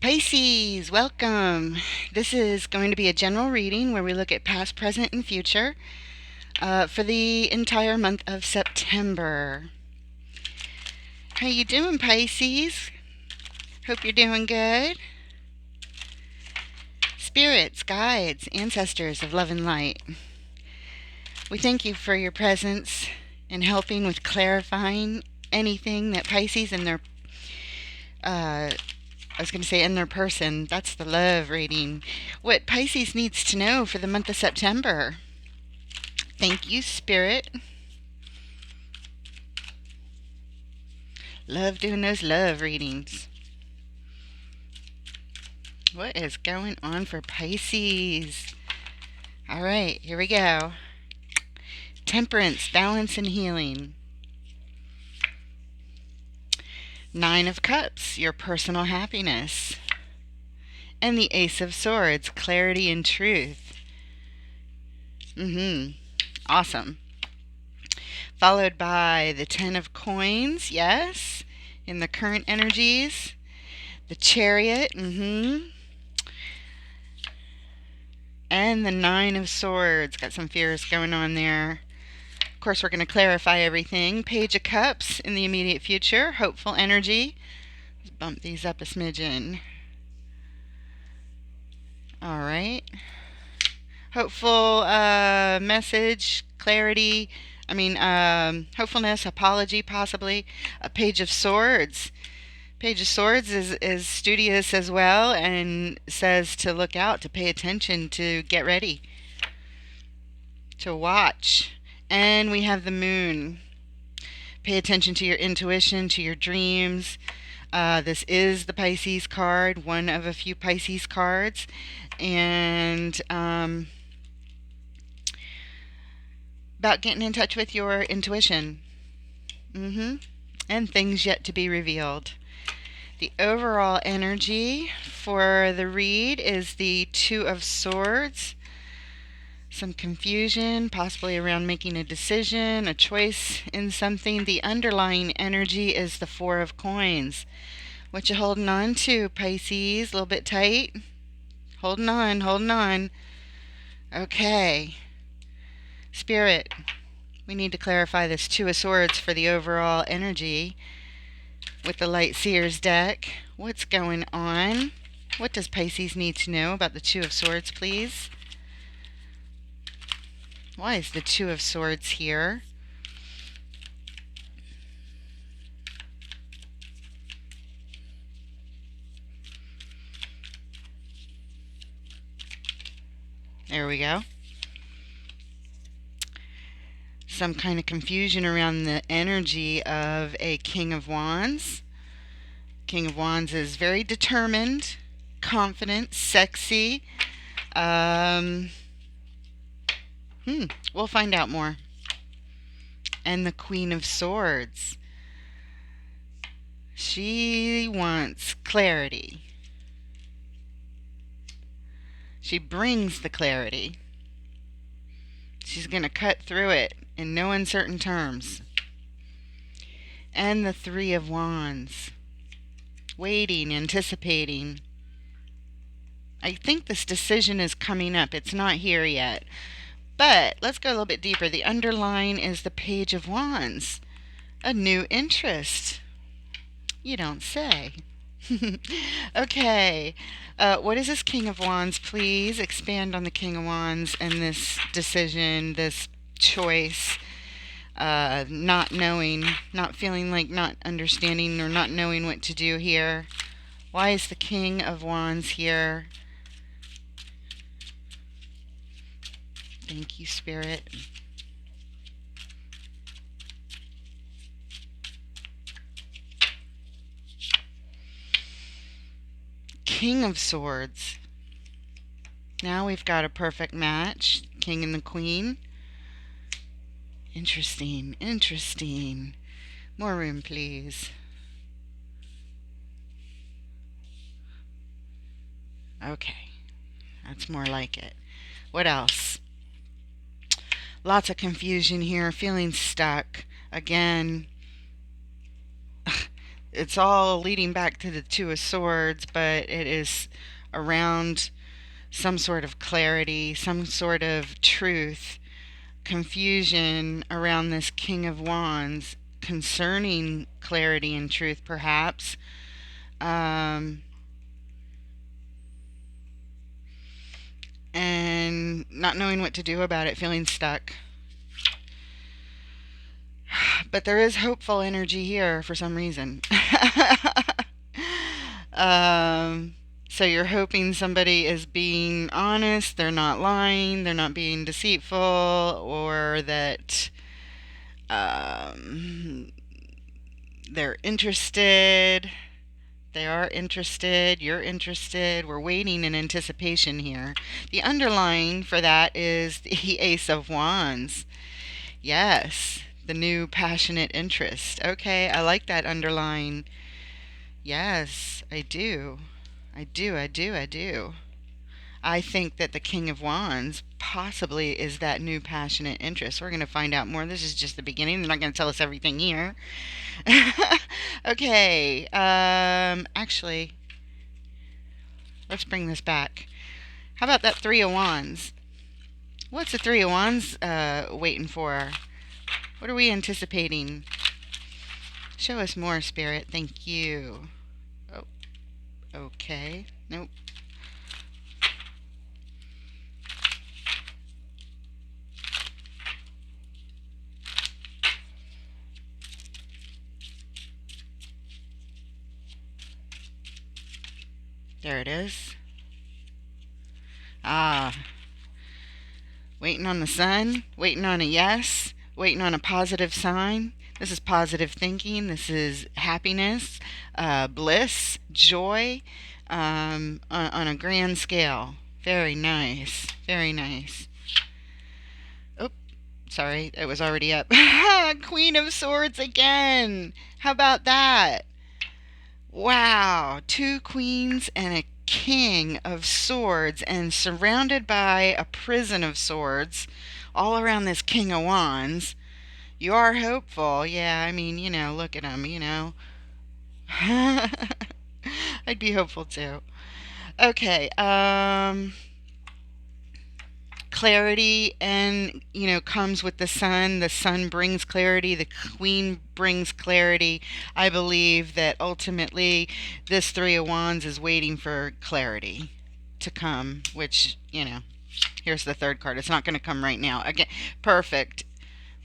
Pisces, welcome. This is going to be a general reading where we look at past, present, and future for the entire month of September. How you doing, Pisces? Hope you're doing good. Spirits, guides, ancestors of love and light, we thank you for your presence and helping with clarifying anything that Pisces and their in their person, that's the love reading, what Pisces needs to know for the month of September. Thank you, Spirit. Love doing those love readings. What is going on for Pisces? All right, here we go. Temperance, balance, and healing. Nine of Cups, your personal happiness. And the Ace of Swords, clarity and truth. Awesome. Followed by the Ten of Coins, yes, in the current energies. The Chariot, and the Nine of Swords. Got some fears going on there. Of course, we're going to clarify everything. Page of Cups in the immediate future. Hopeful energy. Let's bump these up a smidgen. All right. Hopeful message, clarity. Hopefulness, apology, possibly. A Page of Swords. Page of Swords is studious as well and says to look out, to pay attention, to get ready, to watch. And we have the Moon. Pay attention to your intuition, to your dreams. This is the Pisces card, one of a few Pisces cards. And about getting in touch with your intuition. And things yet to be revealed. The overall energy for the read is the Two of Swords. Some confusion, possibly around making a decision, a choice in something. The underlying energy is the Four of Coins. What you holding on to, Pisces? A little bit tight? Holding on. Okay. Spirit, we need to clarify this Two of Swords for the overall energy with the Light Seers deck. What's going on? What does Pisces need to know about the Two of Swords, please? Why is the Two of Swords here? There we go. Some kind of confusion around the energy of a King of Wands. King of Wands is very determined, confident, sexy. We'll find out more. And the Queen of Swords. She wants clarity. She brings the clarity. She's going to cut through it in no uncertain terms. And the Three of Wands. Waiting, anticipating. I think this decision is coming up. It's not here yet. But let's go a little bit deeper. The underline is the Page of Wands. A new interest. You don't say. Okay. What is this King of Wands? Please expand on the King of Wands and this decision, this choice, not knowing, not feeling like not understanding or not knowing what to do here. Why is the King of Wands here? Thank you, Spirit. King of Swords. Now we've got a perfect match. King and the Queen. Interesting. More room, please. Okay. That's more like it. What else? Lots of confusion here. Feeling stuck. Again, it's all leading back to the Two of Swords, but it is around some sort of clarity, some sort of truth, confusion around this King of Wands concerning clarity and truth, perhaps. Um, and not knowing what to do about it, feeling stuck. But there is hopeful energy here for some reason. um, so you're hoping somebody is being honest, they're not lying, they're not being deceitful, or that um, they're interested. They are interested. You're interested. We're waiting in anticipation here. The underlying for that is the Ace of Wands. Yes, the new passionate interest. Okay, I like that underlying. Yes, I do. I do, I do, I do. I think that the King of Wands possibly is that new passionate interest. We're going to find out more. This is just the beginning. They're not going to tell us everything here. Okay, actually, let's bring this back. How about that Three of Wands? What's the Three of Wands waiting for? What are we anticipating? Show us more, Spirit. Thank you. Oh, okay. Nope. There it is. Ah, waiting on the sun, waiting on a yes, waiting on a positive sign. This is positive thinking. This is happiness, bliss, joy, on a grand scale. Very nice. Very nice. Oh, sorry, it was already up. Queen of Swords again. How about that? Wow, two queens and a king of swords, and surrounded by a prison of swords all around this King of Wands. You are hopeful. Yeah, I mean, look at him, I'd be hopeful too. Okay, clarity and comes with the sun brings clarity, the queen brings clarity. I believe that ultimately this Three of Wands is waiting for clarity to come, which here's the third card. It's not going to come right now. Again, perfect.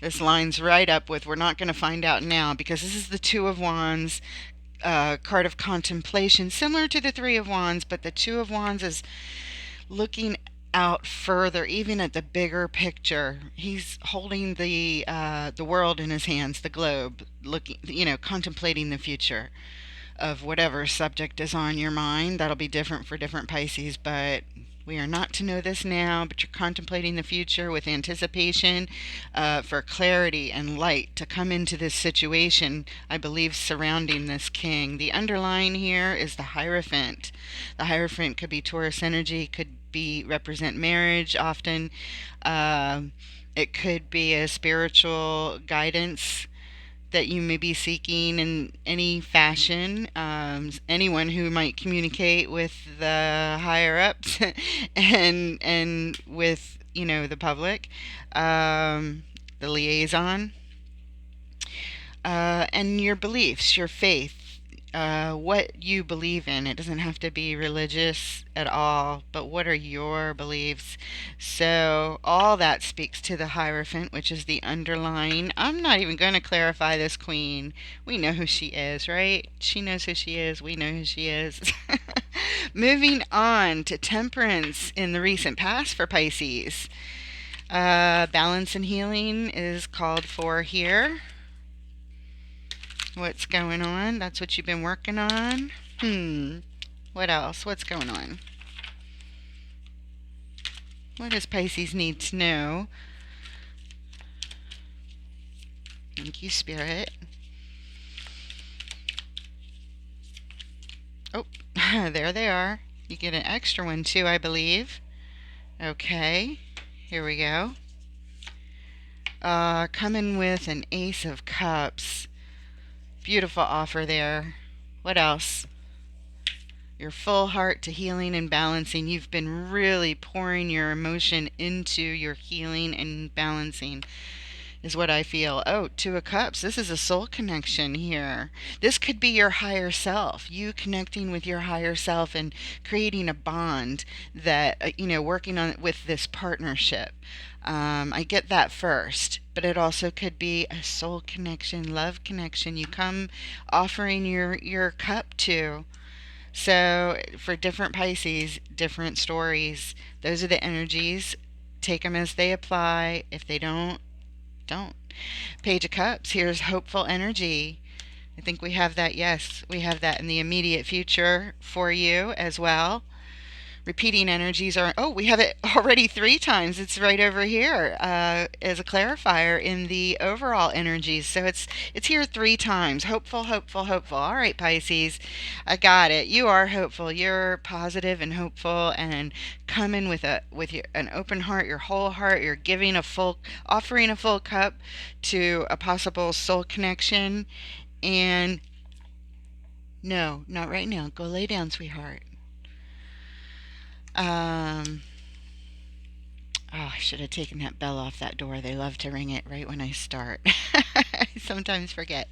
This lines right up with we're not going to find out now, because this is the Two of Wands, card of contemplation, similar to the Three of Wands, but the Two of Wands is looking out further, even at the bigger picture. He's holding the world in his hands, the globe, looking, contemplating the future of whatever subject is on your mind. That'll be different for different Pisces, but we are not to know this now, but you're contemplating the future with anticipation, for clarity and light to come into this situation, I believe, surrounding this king. The underlying here is the Hierophant. The Hierophant could be Taurus energy, could be represent marriage often. It could be a spiritual guidance that you may be seeking in any fashion. Anyone who might communicate with the higher ups and with the public, the liaison, and your beliefs, your faith. What you believe in. It doesn't have to be religious at all, but what are your beliefs? So, all that speaks to the Hierophant, which is the underlying. I'm not even going to clarify this queen. We know who she is, right? She knows who she is. We know who she is. Moving on to Temperance in the recent past for Pisces. Balance and healing is called for here. What's going on? That's what you've been working on? What else? What's going on? What does Pisces need to know? Thank you, Spirit. Oh, there they are. You get an extra one too, I believe. Okay, here we go. Coming with an Ace of Cups. Beautiful offer there. What else? Your full heart to healing and balancing. You've been really pouring your emotion into your healing and balancing, is what I feel. Oh, Two of Cups. This is a soul connection here. This could be your higher self. You connecting with your higher self and creating a bond that, working on with this partnership. I get that first, but it also could be a soul connection, love connection. You come offering your cup to. So for different Pisces, different stories. Those are the energies. Take them as they apply. If they don't. Page of Cups, here's hopeful energy. I think we have that. Yes, we have that in the immediate future for you as well. Repeating energies are, oh, we have it already 3 times. It's right over here as a clarifier in the overall energies. So it's here 3 times. Hopeful, hopeful, hopeful. All right, Pisces, I got it. You are hopeful. You're positive and hopeful, and coming with an open heart, your whole heart. You're offering a full cup to a possible soul connection. And no, not right now. Go lay down, sweetheart. Um, Oh, I should have taken that bell off that door. They love to ring it right when I start. I sometimes forget.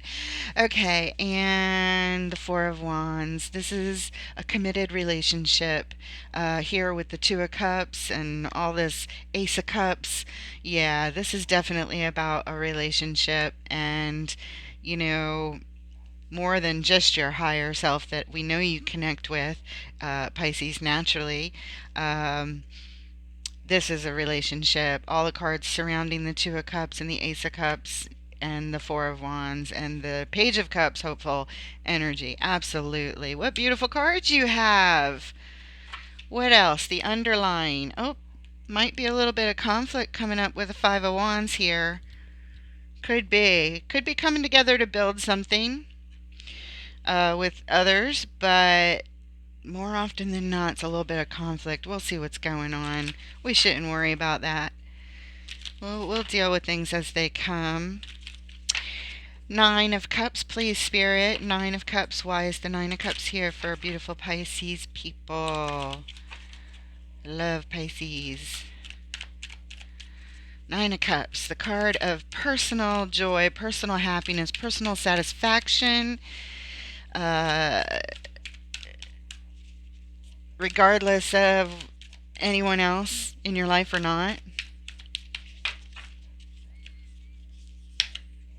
Okay, and the Four of Wands. This is a committed relationship here with the Two of Cups and all this Ace of Cups. Yeah, this is definitely about a relationship and, you know, more than just your higher self that we know you connect with, Pisces, naturally. Um, this is a relationship. All the cards surrounding the Two of Cups and the Ace of Cups and the Four of Wands and the Page of Cups, hopeful energy. Absolutely. What beautiful cards you have. What else? The underlying. Oh, might be a little bit of conflict coming up with the Five of Wands here. Could be. Could be coming together to build something with others, but more often than not, it's a little bit of conflict. We'll see what's going on. We shouldn't worry about that. We'll deal with things as they come. Nine of Cups, please, Spirit. Nine of Cups. Why is the Nine of Cups here for beautiful Pisces people? Love Pisces. Nine of Cups, the card of personal joy, personal happiness, personal satisfaction. Uh, Regardless of anyone else in your life or not.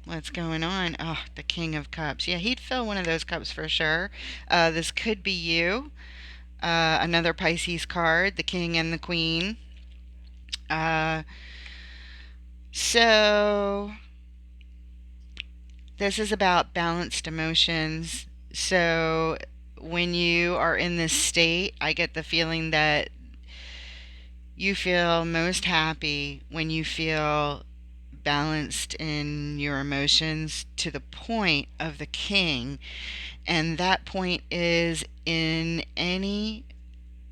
What's going on? Oh, the King of Cups. Yeah, he'd fill one of those cups for sure. This could be you. Another Pisces card, the King and the Queen. Uh, so, this is about balanced emotions. So, when you are in this state, I get the feeling that you feel most happy when you feel balanced in your emotions to the point of the King. And that point is in any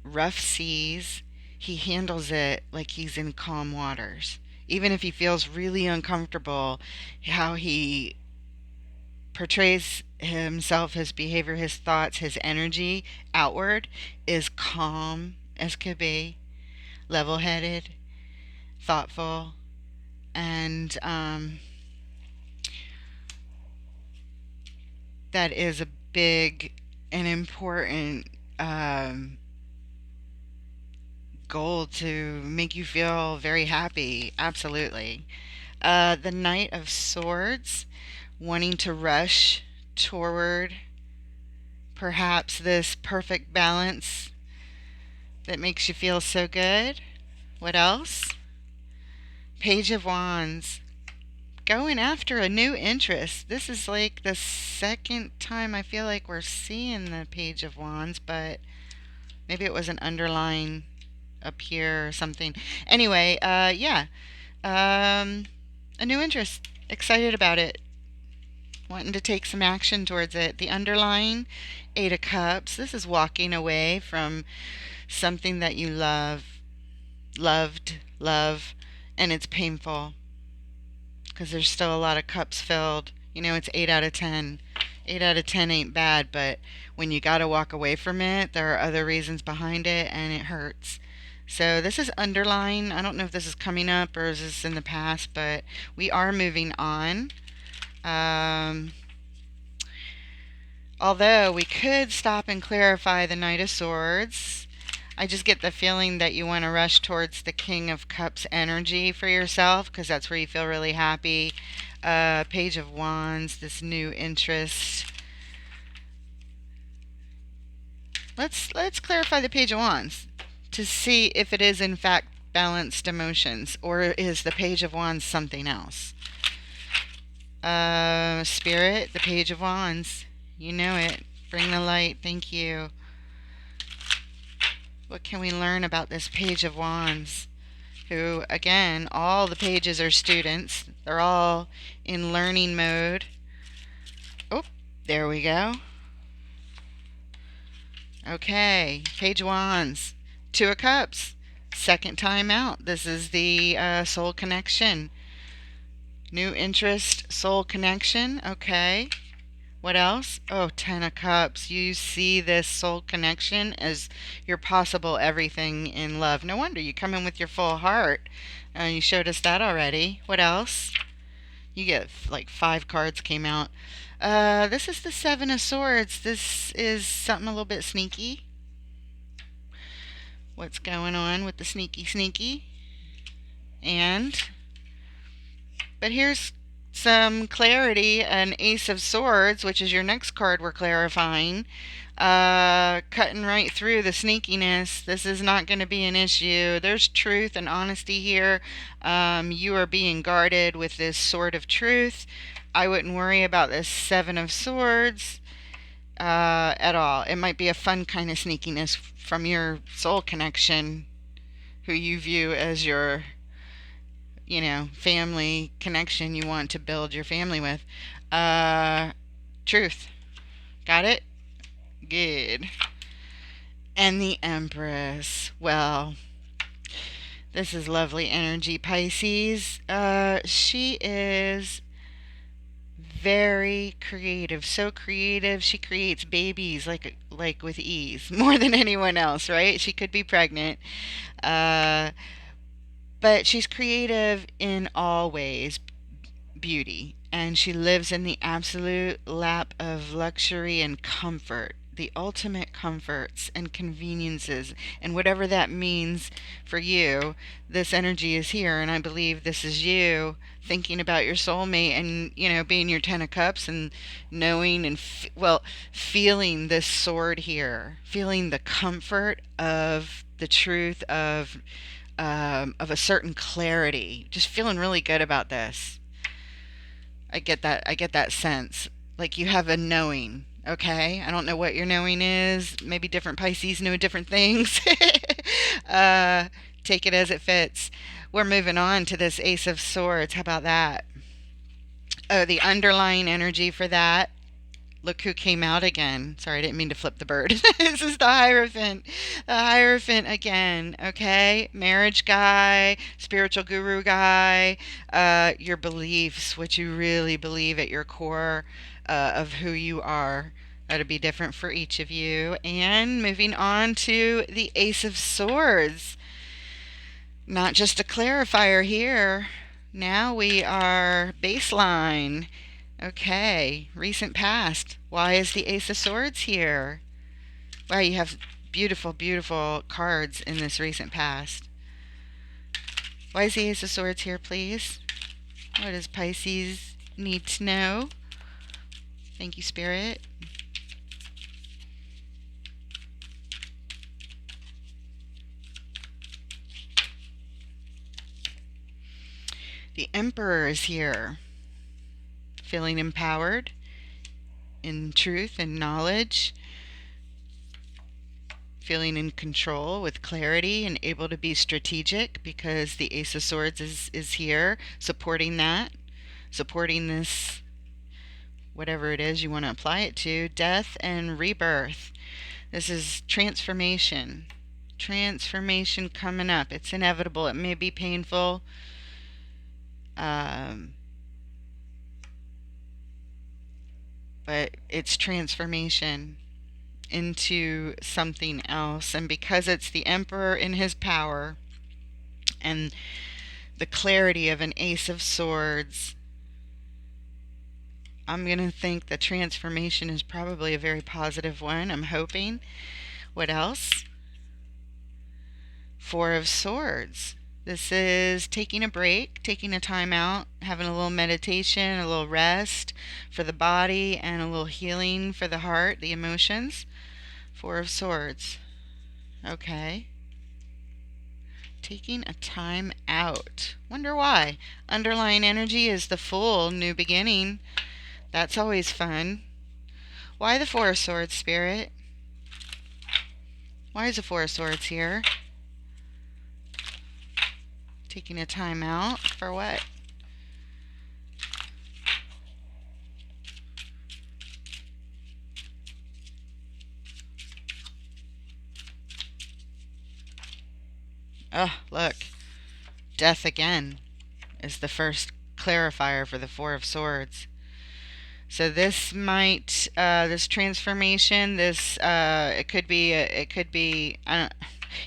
rough seas, he handles it like he's in calm waters. Even if he feels really uncomfortable, how he portrays himself, his behavior, his thoughts, his energy outward is calm as could be, level headed, thoughtful, and that is a big and important goal to make you feel very happy. Absolutely. The Knight of Swords, wanting to rush toward perhaps this perfect balance that makes you feel so good. What else? Page of Wands, going after a new interest. This is like the second time I feel like we're seeing the Page of Wands, but maybe it was an underline up here or something. Anyway, yeah. A new interest. Excited about it. Wanting to take some action towards it. The underlying Eight of Cups. This is walking away from something that you love, and it's painful because there's still a lot of cups filled. You know, it's 8 out of 10. 8 out of 10 ain't bad, but when you got to walk away from it, there are other reasons behind it and it hurts. So this is underline. I don't know if this is coming up or is this in the past, but we are moving on. Um, Although we could stop and clarify the Knight of Swords. I just get the feeling that you want to rush towards the King of Cups energy for yourself because that's where you feel really happy. Page of Wands, this new interest. Let's clarify the Page of Wands to see if it is in fact balanced emotions, or is the Page of Wands something else? Spirit, the Page of Wands. You know it. Bring the light. Thank you. What can we learn about this Page of Wands? Who, again, all the pages are students. They're all in learning mode. Oh, there we go. Okay, Page of Wands. Two of Cups. Second time out. This is the soul connection. New interest, soul connection. Okay. What else? Oh, Ten of Cups. You see this soul connection as your possible everything in love. No wonder you come in with your full heart. You showed us that already. What else? You get like 5 cards came out. This is the Seven of Swords. This is something a little bit sneaky. What's going on with the sneaky? But here's some clarity. An Ace of Swords, which is your next card we're clarifying. Cutting right through the sneakiness. This is not going to be an issue. There's truth and honesty here. You are being guarded with this sword of truth. I wouldn't worry about this Seven of Swords at all. It might be a fun kind of sneakiness from your soul connection, who you view as your family connection you want to build your family with. Truth. Got it? Good. And the Empress. Well, this is lovely energy, Pisces. She is very creative. So creative, she creates babies like with ease, more than anyone else, right? She could be pregnant. But she's creative in all ways, beauty, and she lives in the absolute lap of luxury and comfort, the ultimate comforts and conveniences, and whatever that means for you. This energy is here, and I believe this is you thinking about your soulmate and being your Ten of Cups and knowing and feeling this sword here, feeling the comfort of the truth of a certain clarity, just feeling really good about this. I get that sense. Like you have a knowing, okay? I don't know what your knowing is. Maybe different Pisces know different things. Take it as it fits. We're moving on to this Ace of Swords. How about that? Oh, the underlying energy for that. Look who came out again. Sorry, I didn't mean to flip the bird. This is the Hierophant. The Hierophant again, okay? Marriage guy, spiritual guru guy, your beliefs, what you really believe at your core of who you are. That'll be different for each of you. And moving on to the Ace of Swords. Not just a clarifier here. Now we are baseline. Okay, recent past. Why is the Ace of Swords here? Wow, you have beautiful, beautiful cards in this recent past. Why is the Ace of Swords here, please? What does Pisces need to know? Thank you, Spirit. The Emperor is here. Feeling empowered in truth and knowledge, feeling in control with clarity and able to be strategic because the Ace of Swords is here supporting that, supporting this, whatever it is you want to apply it to. Death and rebirth. This is transformation. Transformation coming up. It's inevitable. It may be painful. but it's transformation into something else. And because it's the Emperor in his power and the clarity of an Ace of Swords, I'm going to think the transformation is probably a very positive one. I'm hoping. What else? Four of Swords. This is taking a break, taking a time out, having a little meditation, a little rest for the body, and a little healing for the heart, the emotions. Four of Swords. Okay. Taking a time out. Wonder why. Underlying energy is the Fool, new beginning. That's always fun. Why the Four of Swords, Spirit? Why is the Four of Swords here? Taking a time out for what? Oh, look. Death again is the first clarifier for the Four of Swords. So this might, this transformation, it could be, I don't,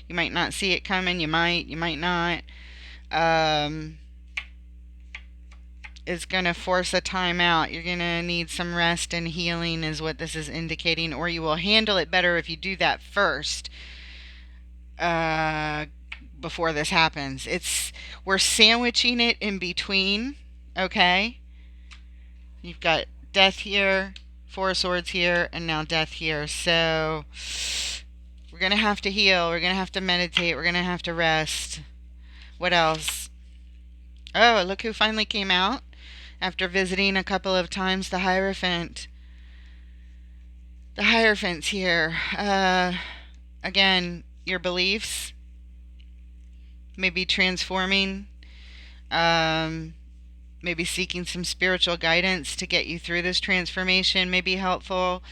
you might not see it coming, you might not. Is going to force a timeout. You're going to need some rest and healing is what this is indicating, or you will handle it better if you do that first, before this happens. We're sandwiching it in between, okay? You've got death here, Four of Swords here, and now death here. So we're going to have to heal. We're going to have to meditate. We're going to have to rest. What else? Oh, look who finally came out after visiting a couple of times, the Hierophant. The Hierophant's here. Again, your beliefs maybe transforming, maybe seeking some spiritual guidance to get you through this transformation may be helpful.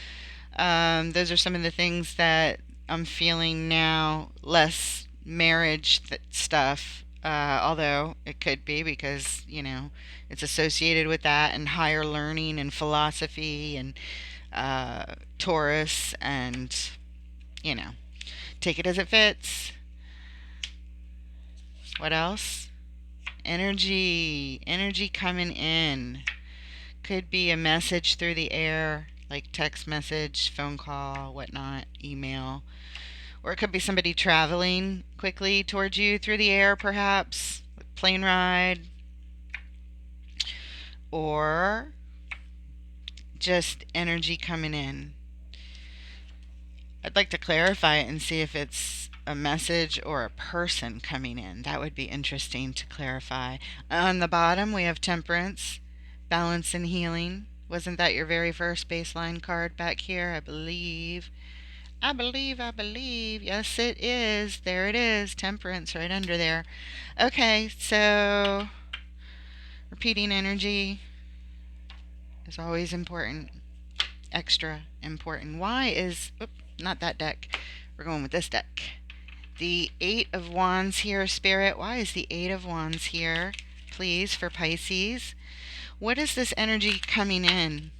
Those are some of the things that I'm feeling now. Less marriage stuff, although it could be because, it's associated with that, and higher learning and philosophy and Taurus, and, take it as it fits. What else? Energy coming in. Could be a message through the air, like text message, phone call, whatnot, email. Or it could be somebody traveling quickly towards you through the air, perhaps. Plane ride. Or just energy coming in. I'd like to clarify it and see if it's a message or a person coming in. That would be interesting to clarify. On the bottom, we have Temperance, balance and healing. Wasn't that your very first baseline card back here? I believe. Yes, it is. There it is. Temperance right under there. Okay, so repeating energy is always important. Extra important. Why is... not that deck. We're going with this deck. The Eight of Wands here, Spirit. Why is the Eight of Wands here, please, for Pisces? What is this energy coming in?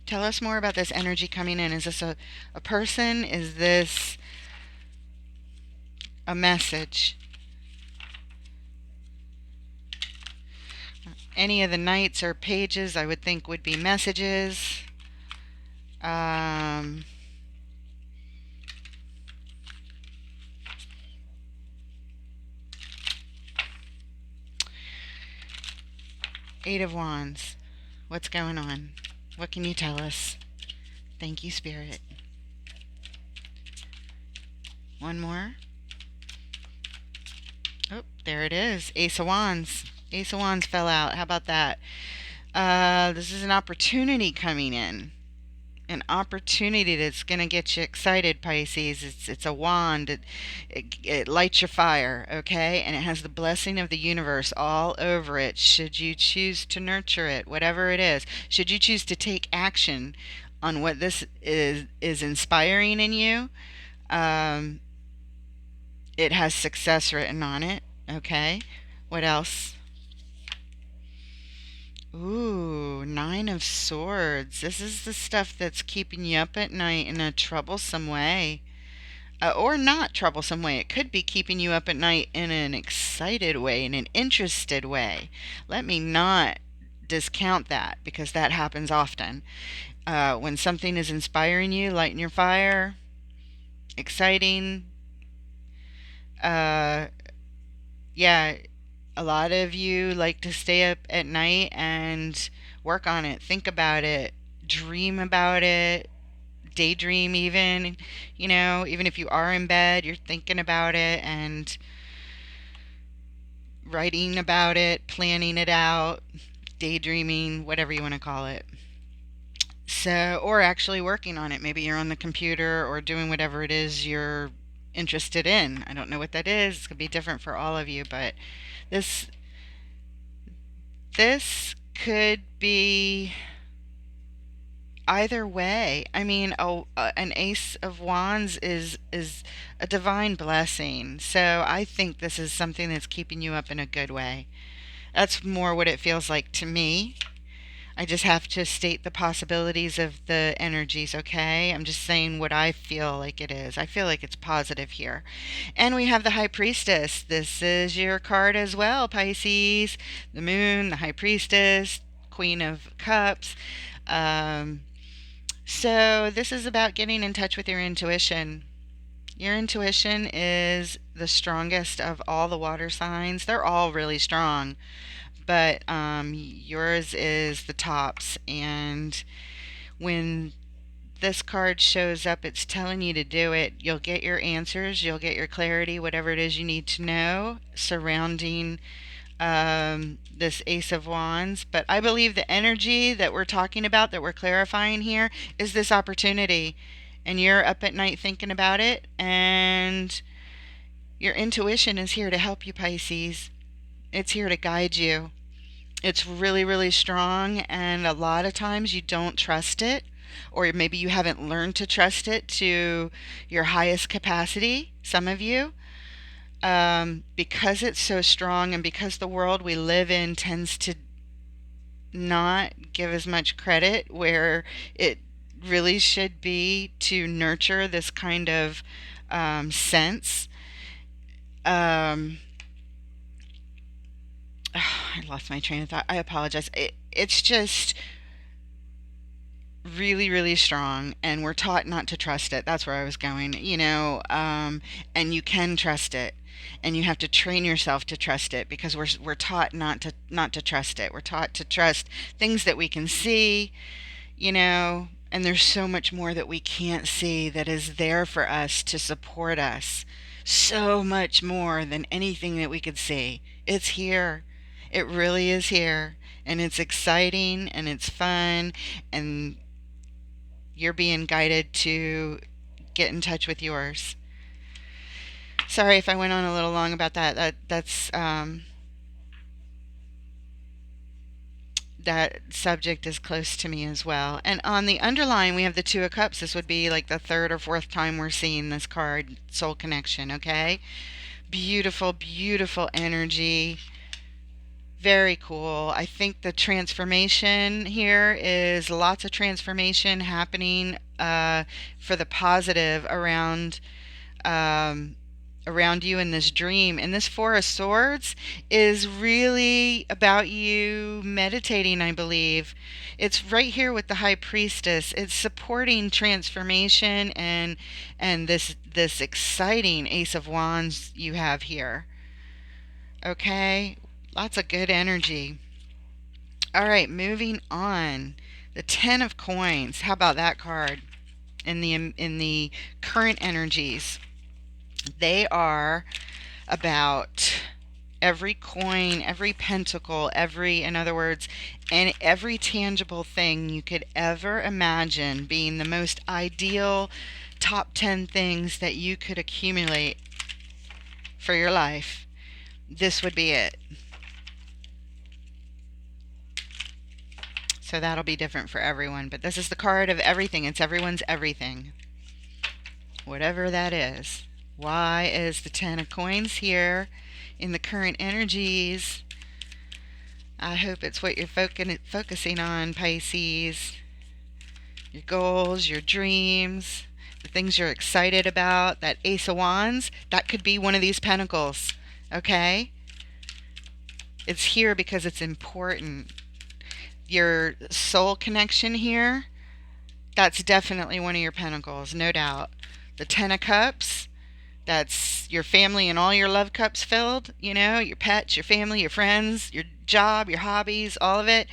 Tell us more about this energy coming in. Is this a person? Is this a message? Any of the knights or pages I would think would be messages. Eight of Wands. What's going on? What can you tell us? Thank you, Spirit. One more. Oh, there it is. Ace of Wands. Ace of Wands fell out. How about that? This is an opportunity coming in. An opportunity that's going to get you excited, Pisces. It's a wand. It lights your fire, okay? And it has the blessing of the universe all over it. Should you choose to nurture it, whatever it is, should you choose to take action on what this is inspiring in you, it has success written on it, okay? What else? Ooh, Nine of Swords. This is the stuff that's keeping you up at night in a troublesome way. Or not troublesome way. It could be keeping you up at night in an excited way, in an interested way. Let me not discount that because that happens often. When something is inspiring you, lighting your fire, exciting, uh, yeah, a lot of you like to stay up at night and work on it, think about it, dream about it, daydream even, even if you are in bed, you're thinking about it and writing about it, planning it out, daydreaming, whatever you want to call it. So, or actually working on it. Maybe you're on the computer or doing whatever it is you're interested in. I don't know what that is. It's going to be different for all of you, but this this could be either way. I mean, an ace of wands is a divine blessing. So I think this is something that's keeping you up in a good way. That's more what it feels like to me. I just have to state the possibilities of the energies, okay? I'm just saying what I feel like it is. I feel like it's positive here. And we have the High Priestess. This is your card as well, Pisces. The Moon, the High Priestess, Queen of Cups. Um, so this is about getting in touch with your intuition. Your intuition is the strongest of all the water signs. They're all really strong, but yours is the tops. And when this card shows up, it's telling you to do it. You'll get your answers, you'll get your clarity, whatever it is you need to know surrounding this Ace of Wands. But I believe the energy that we're talking about, that we're clarifying here, is this opportunity. And you're up at night thinking about it, and your intuition is here to help you, Pisces. It's here to guide you. It's really, really strong, and a lot of times you don't trust it, or maybe you haven't learned to trust it to your highest capacity, some of you. Because it's so strong and because the world we live in tends to not give as much credit where it really should be to nurture this kind of sense. Um, I lost my train of thought. I apologize. It's just really, really strong, and we're taught not to trust it. That's where I was going, and you can trust it, and you have to train yourself to trust it because we're taught not to trust it. We're taught to trust things that we can see, and there's so much more that we can't see that is there for us to support us. So much more than anything that we could see. It's here. It really is here. And it's exciting and it's fun, and you're being guided to get in touch with yours. Sorry if I went on a little long about that. That subject is close to me as well. And on the underline, we have the Two of Cups. This would be like the third or fourth time we're seeing this card, Soul Connection, okay? Beautiful, beautiful energy. Very cool. I think the transformation here is lots of transformation happening for the positive um, around you in this dream. And this Four of Swords is really about you meditating, I believe. It's right here with the High Priestess. It's supporting transformation and this exciting Ace of Wands you have here. Okay? Lots of good energy. All right, moving on. The Ten of Coins. How about that card in the current energies? They are about every coin, every pentacle, in other words, and every tangible thing you could ever imagine being the most ideal top 10 things that you could accumulate for your life. This would be it. So that'll be different for everyone. But this is the card of everything. It's everyone's everything. Whatever that is. Why is the Ten of Coins here in the current energies? I hope it's what you're focusing on, Pisces. Your goals, your dreams, the things you're excited about. That Ace of Wands, that could be one of these pentacles. Okay? It's here because it's important. Your soul connection here, that's definitely one of your pentacles, no doubt. The Ten of Cups, that's your family and all your love cups filled, your pets, your family, your friends, your job, your hobbies, all of it.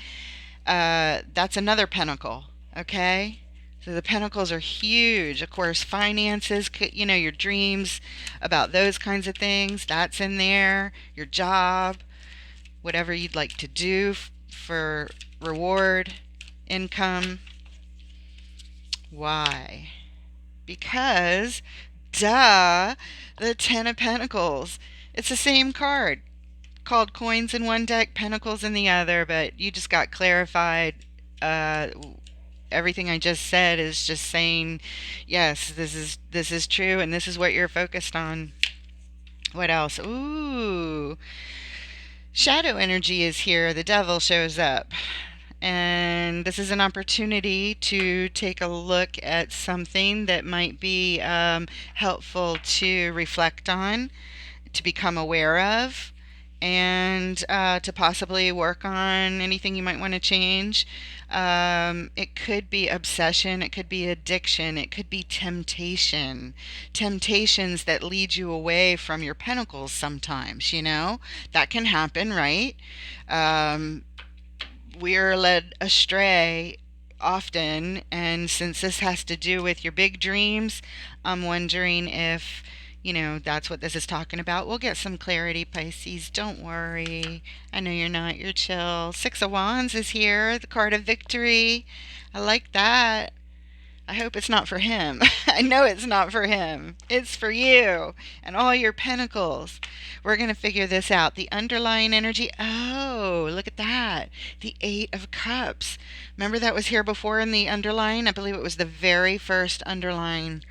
That's another pentacle, okay? So the pentacles are huge. Of course, finances, your dreams about those kinds of things, that's in there. Your job, whatever you'd like to do for reward, income. Why? Because, duh, the Ten of Pentacles. It's the same card, called Coins in one deck, Pentacles in the other, but you just got clarified. Everything I just said is just saying, yes, this is true, and this is what you're focused on. What else? Ooh, shadow energy is here. The devil shows up. And this is an opportunity to take a look at something that might be helpful to reflect on, to become aware of, and to possibly work on anything you might want to change. It could be obsession, it could be addiction, it could be temptation. Temptations that lead you away from your pentacles sometimes, That can happen, right? We are led astray often, and since this has to do with your big dreams, I'm wondering if that's what this is talking about. We'll get some clarity, Pisces. Don't worry. I know you're not. You're chill. Six of Wands is here, the card of victory. I like that. I hope it's not for him. I know it's not for him. It's for you and all your pentacles. We're going to figure this out. The underlying energy. Oh, look at that. The Eight of Cups. Remember that was here before in the underline? I believe it was the very first underline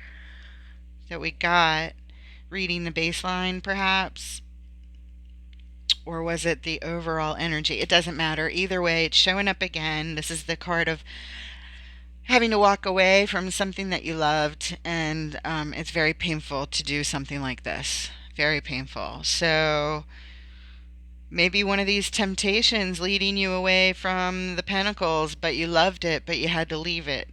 that we got. Reading the baseline, perhaps. Or was it the overall energy? It doesn't matter. Either way, it's showing up again. This is the card of having to walk away from something that you loved, and it's very painful to do something like this. Very painful. So maybe one of these temptations leading you away from the pentacles, but you loved it, but you had to leave it.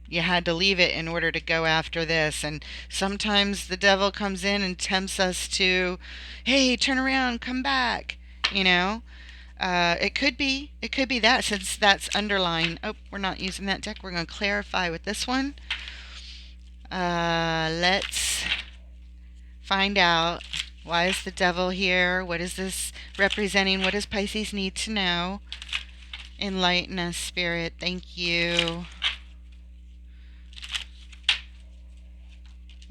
You had to leave it in order to go after this. And sometimes the devil comes in and tempts us to, hey, turn around, come back, It could be that, since that's underlying. Oh, we're not using that deck. We're going to clarify with this one. Let's find out. Why is the devil here? What is this representing? What does Pisces need to know? Enlighten us, Spirit. Thank you.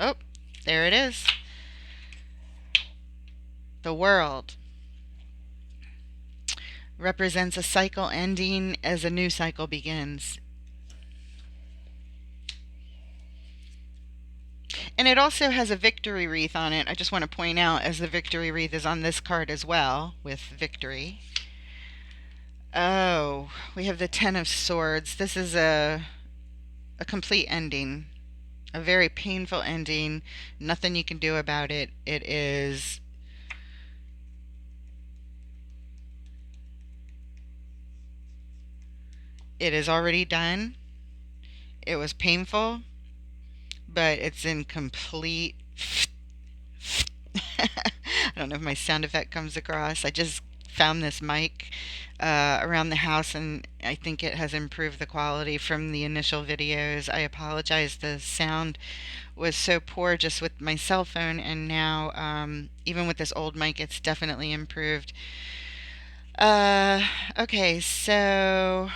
Oh, there it is. The World represents a cycle ending as a new cycle begins. And it also has a victory wreath on it. I just want to point out, as the victory wreath is on this card as well, with victory. Oh, we have the Ten of Swords. This is a complete ending. A very painful ending. Nothing you can do about it. It is already done. It was painful, but it's in complete I don't know if my sound effect comes across. I just found this mic around the house, and I think it has improved the quality from the initial videos. I apologize. The sound was so poor just with my cell phone, and now even with this old mic, it's definitely improved. Okay, so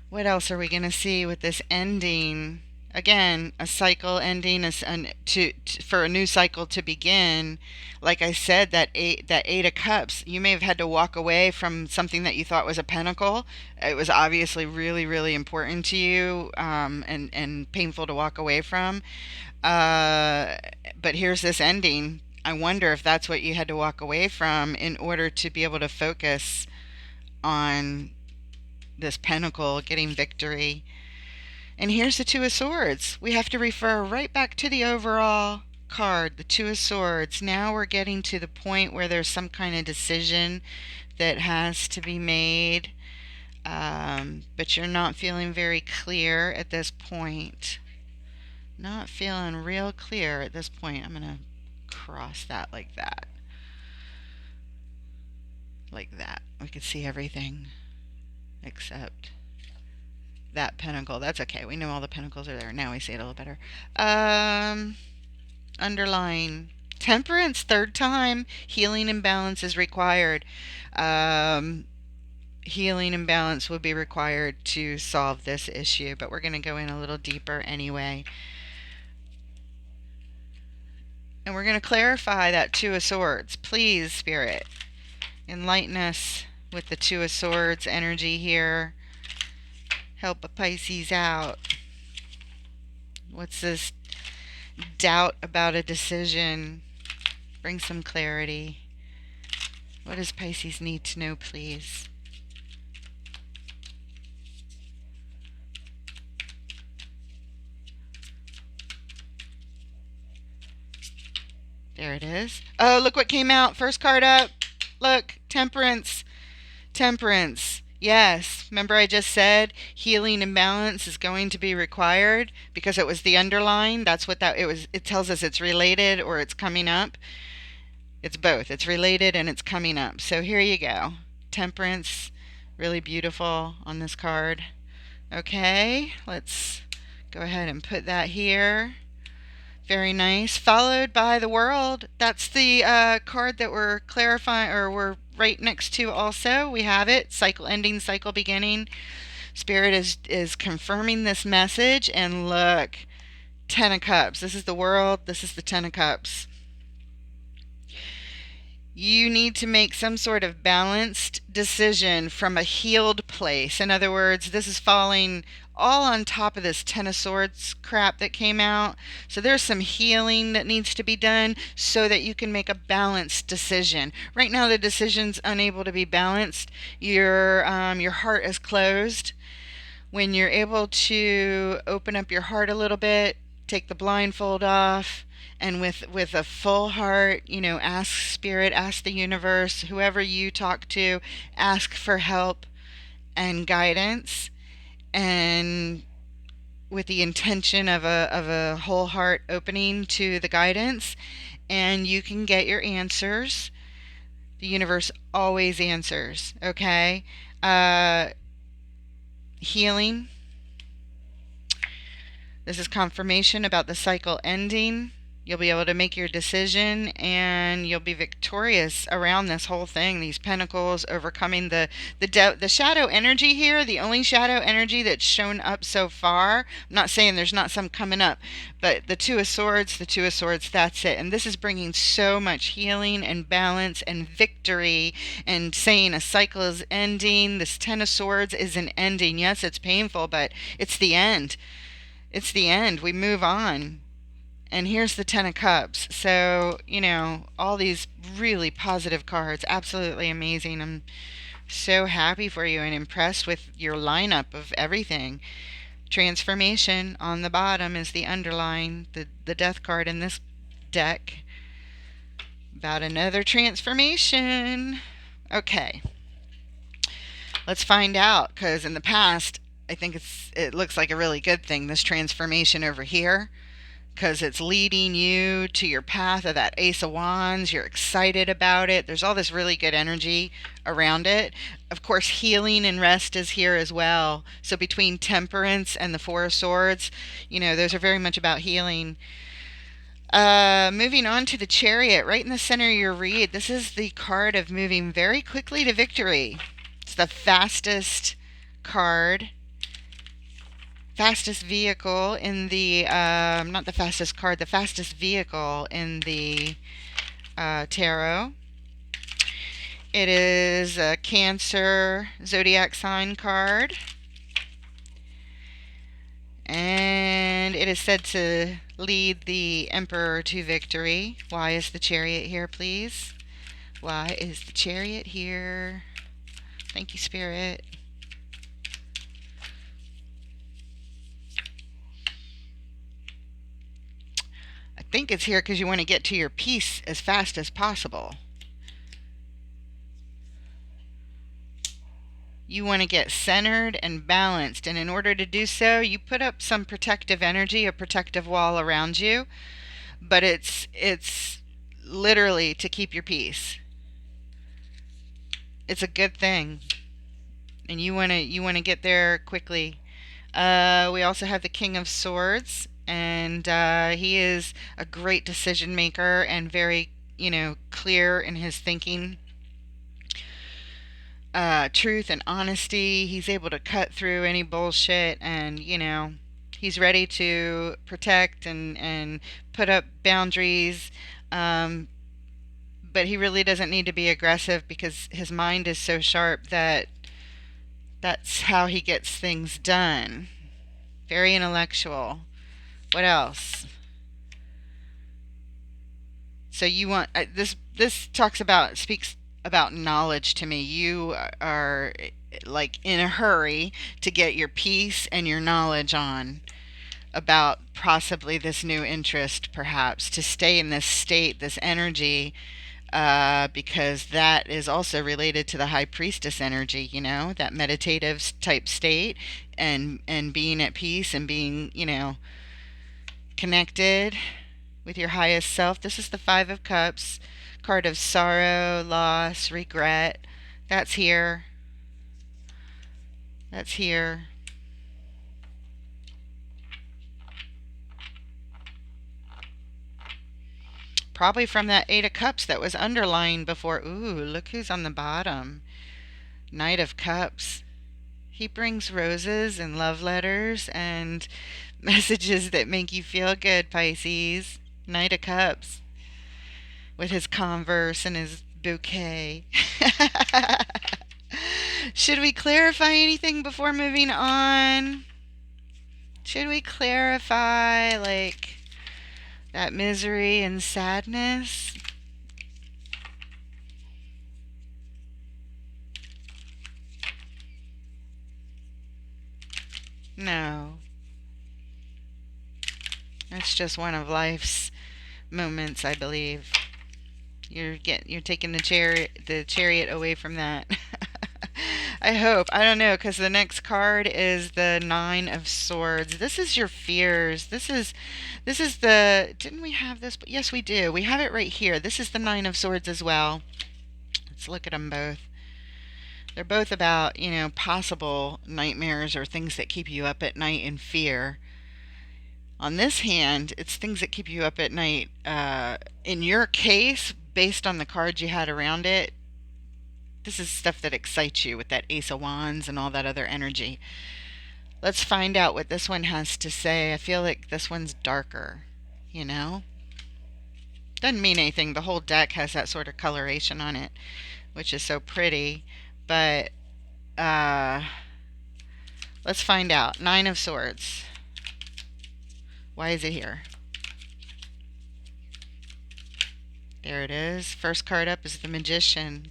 what else are we going to see with this ending? Again, a cycle ending, for a new cycle to begin. Like I said, that eight of cups, you may have had to walk away from something that you thought was a pentacle. It was obviously really, really important to you, and painful to walk away from. But here's this ending. I wonder if that's what you had to walk away from in order to be able to focus on this pentacle getting victory. And here's the Two of Swords. We have to refer right back to the overall card, the Two of Swords. Now we're getting to the point where there's some kind of decision that has to be made, but you're not feeling very clear at this point. Not feeling real clear at this point. I'm going to cross that like that. Like that. We can see everything except that pentacle. That's okay. We know all the pentacles are there. Now we see it a little better. Underline temperance, third time. Healing and balance is required. Healing and balance would be required to solve this issue, but we're going to go in a little deeper anyway. And we're going to clarify that Two of Swords. Please, Spirit, enlighten us with the Two of Swords energy here. Help a Pisces out. What's this doubt about a decision? Bring some clarity. What does Pisces need to know, please? There it is. Oh, look what came out. First card up. Look, Temperance. Temperance. Yes. Remember I just said healing and balance is going to be required because it was the underline. That's what that it was. It tells us it's related or it's coming up. It's both. It's related and it's coming up. So here you go. Temperance. Really beautiful on this card. Okay. Let's go ahead and put that here. Very nice. Followed by the World. That's the card that we're clarifying, or we're right next to also. We have it. Cycle ending, cycle beginning. Spirit is confirming this message. And look, Ten of Cups. This is the World. This is the Ten of Cups. You need to make some sort of balanced decision from a healed place. In other words, this is falling all on top of this Ten of Swords crap that came out. So there's some healing that needs to be done so that you can make a balanced decision. Right now the decision's unable to be balanced. Your heart is closed. When you're able to open up your heart a little bit, take the blindfold off, and with a full heart, ask Spirit, ask the universe, whoever you talk to, ask for help and guidance, and with the intention of a whole heart opening to the guidance, and you can get your answers. The universe always answers, okay? Healing. This is confirmation about the cycle ending. You'll be able to make your decision and you'll be victorious around this whole thing. These pentacles, overcoming the shadow energy here, the only shadow energy that's shown up so far. I'm not saying there's not some coming up, but the Two of Swords, that's it. And this is bringing so much healing and balance and victory and saying a cycle is ending. This Ten of Swords is an ending. Yes, it's painful, but it's the end. It's the end. We move on. And here's the Ten of Cups. So, all these really positive cards. Absolutely amazing. I'm so happy for you and impressed with your lineup of everything. Transformation on the bottom is the underline, the death card in this deck. About another transformation. Okay. Let's find out, because in the past, I think it looks like a really good thing, this transformation over here. Because it's leading you to your path of that Ace of Wands. You're excited about it. There's all this really good energy around it. Of course, healing and rest is here as well. So between Temperance and the Four of Swords, those are very much about healing. Moving on to the Chariot, right in the center of your read. This is the card of moving very quickly to victory. It's the fastest card. Fastest vehicle in the not the fastest card, the fastest vehicle in the tarot. It is a Cancer zodiac sign card, and and it is said to lead the Emperor to victory. Why is the Chariot here, please? Why is the Chariot here? Thank you, Spirit. I think it's here because you want to get to your peace as fast as possible. You want to get centered and balanced, and in order to do so, you put up some protective energy, a protective wall around you, but it's literally to keep your peace. It's a good thing, and you want to get there quickly. We also have the King of Swords, and he is a great decision maker and very, clear in his thinking. Truth and honesty. He's able to cut through any bullshit, and he's ready to protect and put up boundaries. Um, but he really doesn't need to be aggressive because his mind is so sharp that that's how he gets things done. Very intellectual. What else? So you want this speaks about knowledge to me. You are like in a hurry to get your peace and your knowledge on about possibly this new interest, perhaps to stay in this state, this energy, because that is also related to the high priestess energy, that meditative type state, and being at peace and being, connected with your highest self. This is the Five of Cups, card of sorrow, loss, regret. That's here. That's here. Probably from that Eight of Cups that was underlined before. Ooh, look who's on the bottom. Knight of Cups. He brings roses and love letters and messages that make you feel good, Pisces. Knight of Cups. With his Converse and his bouquet. Should we clarify anything before moving on? Should we clarify, like, that misery and sadness? No. That's just one of life's moments, I believe. You're taking the chariot away from that. I hope. I don't know, because the next card is the Nine of Swords. This is your fears. This is the, didn't we have this? Yes, we do. We have it right here. This is the Nine of Swords as well. Let's look at them both. They're both about, possible nightmares or things that keep you up at night in fear. On this hand, it's things that keep you up at night. In your case, based on the cards you had around it, this is stuff that excites you with that Ace of Wands and all that other energy. Let's find out what this one has to say. I feel like this one's darker, Doesn't mean anything. The whole deck has that sort of coloration on it, which is so pretty. But let's find out. Nine of Swords. Why is it here? There it is. First card up is the Magician.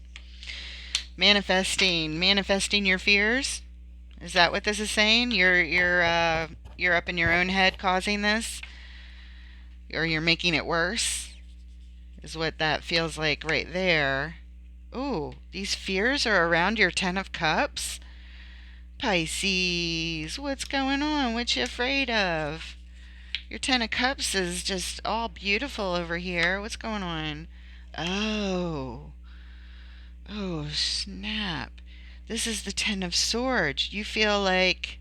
Manifesting your fears. Is that what this is saying? You're up in your own head causing this, or you're making it worse. Is what that feels like right there. Ooh, these fears are around your Ten of Cups. Pisces, what's going on? What you afraid of? Your Ten of Cups is just all beautiful over here. What's going on? Oh. Oh, snap. This is the Ten of Swords. You feel like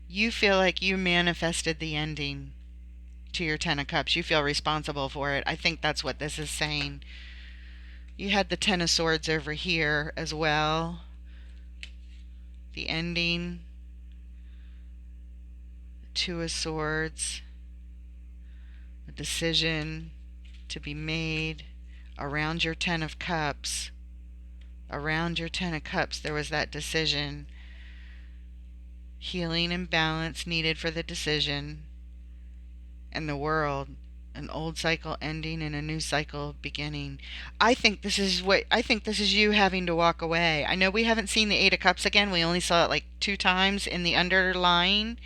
you manifested the ending to your Ten of Cups. You feel responsible for it. I think that's what this is saying. You had the Ten of Swords over here as well. The ending. Two of Swords. A decision to be made around your Ten of Cups. Around your Ten of Cups, there was that decision. healing and balance needed for the decision and the world, an old cycle ending and a new cycle beginning. I think this is you having to walk away. I know we haven't seen the 8 of cups again. We only saw it like 2 times in the underlying,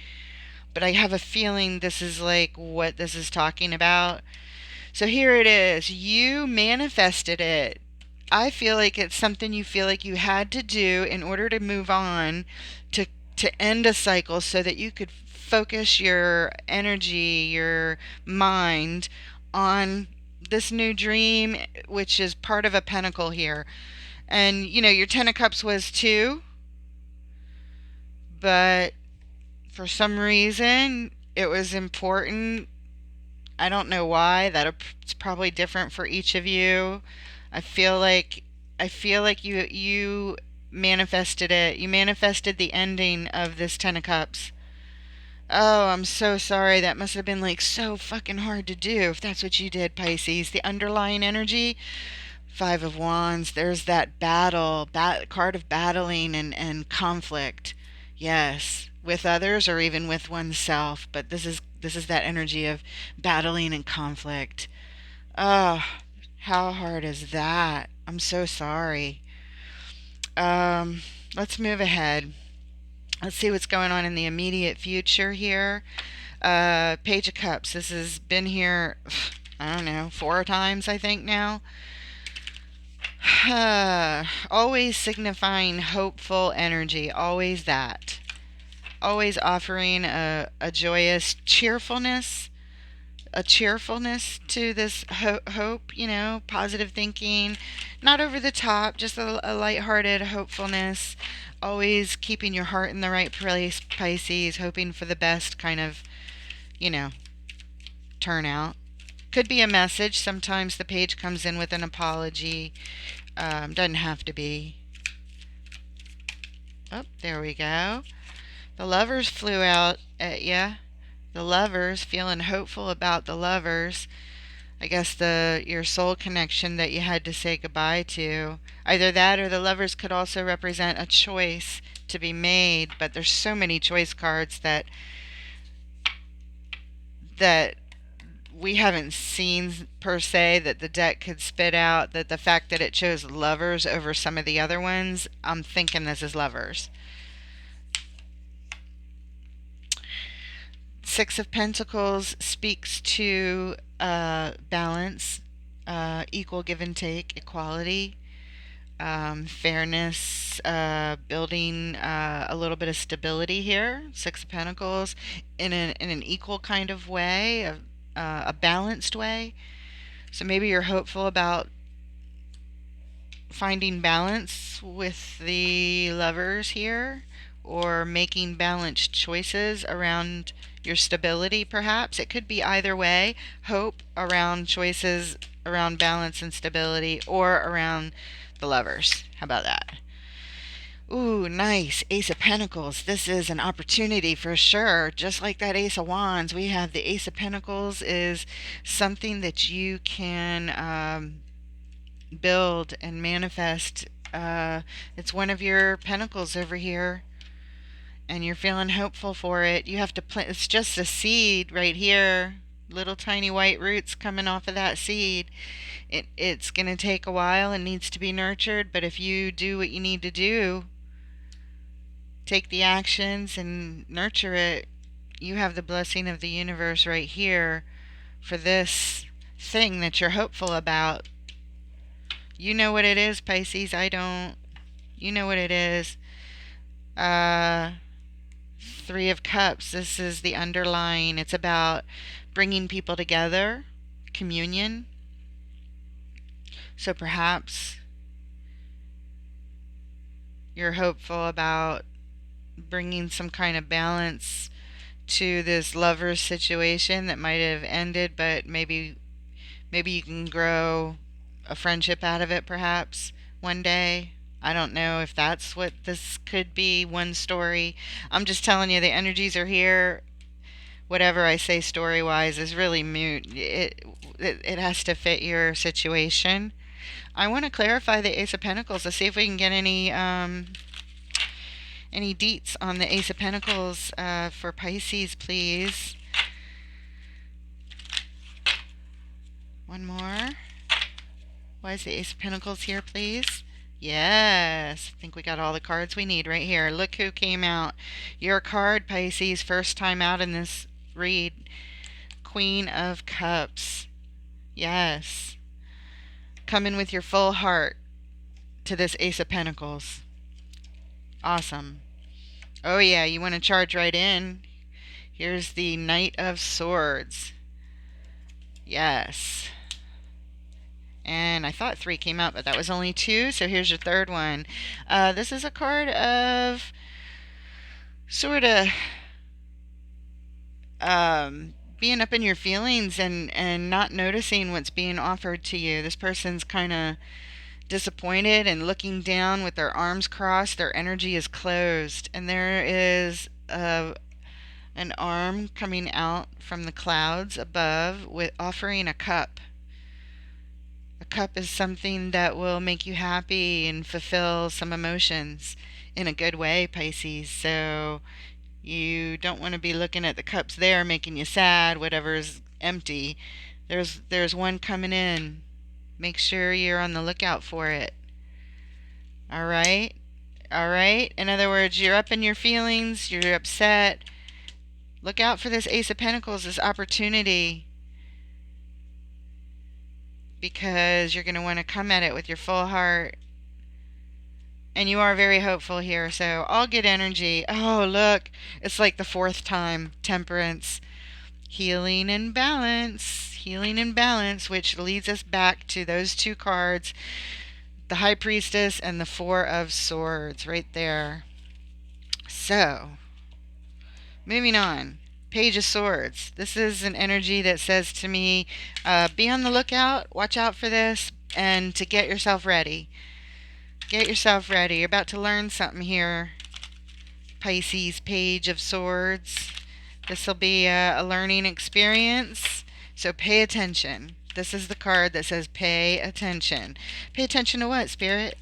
but I have a feeling this is like what this is talking about. So here it is. You manifested it. I feel like it's something you feel like you had to do in order to move on, to end a cycle so that you could focus your energy, your mind on this new dream, which is part of a pentacle here. And you know, your 10 of cups was too, but for some reason it was important. I don't know why. It's probably different for each of you. I feel like you manifested it. You manifested the ending of this 10 of cups. Oh, I'm so sorry. That must have been like so fucking hard to do if that's what you did, Pisces. The underlying energy, 5 of wands. There's that card of battling and conflict. Yes, with others or even with oneself, but this is that energy of battling and conflict. Oh, how hard is that? I'm so sorry. Um, let's move ahead. Let's see what's going on in the immediate future here. Page of Cups. This has been here, I don't know, 4 times I think now. Always signifying hopeful energy. Always that. Always offering a joyous cheerfulness. A cheerfulness to this hope, you know, positive thinking, not over the top, just a lighthearted hopefulness, always keeping your heart in the right place, Pisces, hoping for the best kind of, you know, turnout. Could be a message. Sometimes the page comes in with an apology. Doesn't have to be. Oh, there we go. The lovers flew out at ya. The lovers, feeling hopeful about the lovers. I guess your soul connection that you had to say goodbye to. Either that or the lovers could also represent a choice to be made, but there's so many choice cards that we haven't seen per se that the deck could spit out, that the fact that it chose lovers over some of the other ones, I'm thinking this is lovers. 6 of Pentacles speaks to balance, equal give and take, equality, fairness, building a little bit of stability here. 6 of Pentacles in an equal kind of way, a balanced way. So maybe you're hopeful about finding balance with the lovers here, or making balanced choices around your stability, perhaps. It could be either way. Hope around choices around balance and stability, or around the lovers. How about that? Ooh, nice. Ace of Pentacles. This is an opportunity for sure. Just like that Ace of Wands, we have the Ace of Pentacles is something that you can build and manifest. It's one of your pentacles over here, and you're feeling hopeful for it. You have to plant. It's just a seed right here. Little tiny white roots coming off of that seed. It's going to take a while and needs to be nurtured, but if you do what you need to do, take the actions and nurture it, you have the blessing of the universe right here for this thing that you're hopeful about. You know what it is, Pisces. I don't. You know what it is. 3 of Cups. This is the underlying. It's about bringing people together, communion. So perhaps you're hopeful about bringing some kind of balance to this lover's situation that might have ended, but maybe you can grow a friendship out of it perhaps one day. I don't know if that's what this could be, one story. I'm just telling you the energies are here. Whatever I say story-wise is really moot. It has to fit your situation. I want to clarify the Ace of Pentacles to see if we can get Any deets on the Ace of Pentacles for Pisces, please? One more. Why is the Ace of Pentacles here, please? Yes, I think we got all the cards we need right here. Look who came out. Your card, Pisces, first time out in this read. Queen of Cups. Yes. Come in with your full heart to this Ace of Pentacles. Awesome. Oh yeah, you want to charge right in. Here's the Knight of Swords. Yes. And I thought 3 came out, but that was only 2, so here's your third one. This is a card of sort of being up in your feelings and not noticing what's being offered to you. This person's kind of disappointed and looking down with their arms crossed. Their energy is closed, and there is an arm coming out from the clouds above with offering a cup. A cup is something that will make you happy and fulfill some emotions in a good way, Pisces. So you don't want to be looking at the cups there making you sad, whatever's empty. There's one coming in. Make sure you're on the lookout for it. All right? All right? In other words, you're up in your feelings, you're upset. Look out for this Ace of Pentacles, this opportunity, because you're going to want to come at it with your full heart. And you are very hopeful here, so all good energy. Oh, look, it's like the 4th time. Temperance. Healing and balance. Healing and balance, which leads us back to those 2 cards. The High Priestess and the 4 of Swords right there. So, moving on. Page of Swords. This is an energy that says to me, be on the lookout, watch out for this, and to get yourself ready. Get yourself ready. You're about to learn something here, Pisces. Page of Swords. This will be a learning experience, so pay attention. This is the card that says pay attention. Pay attention to what, Spirit?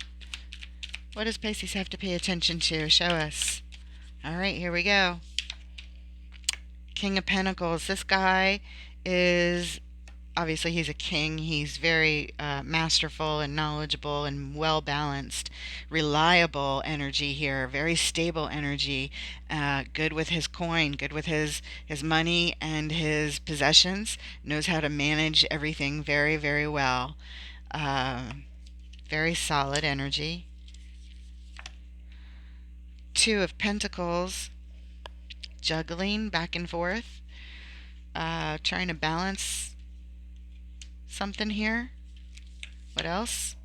What does Pisces have to pay attention to? Show us. All right, here we go. King of Pentacles. This guy is, obviously he's a king. He's very masterful and knowledgeable and well-balanced. Reliable energy here. Very stable energy. Good with his coin. Good with his money and his possessions. Knows how to manage everything very, very well. Very solid energy. 2 of Pentacles. Juggling back and forth. Trying to balance something here. What else?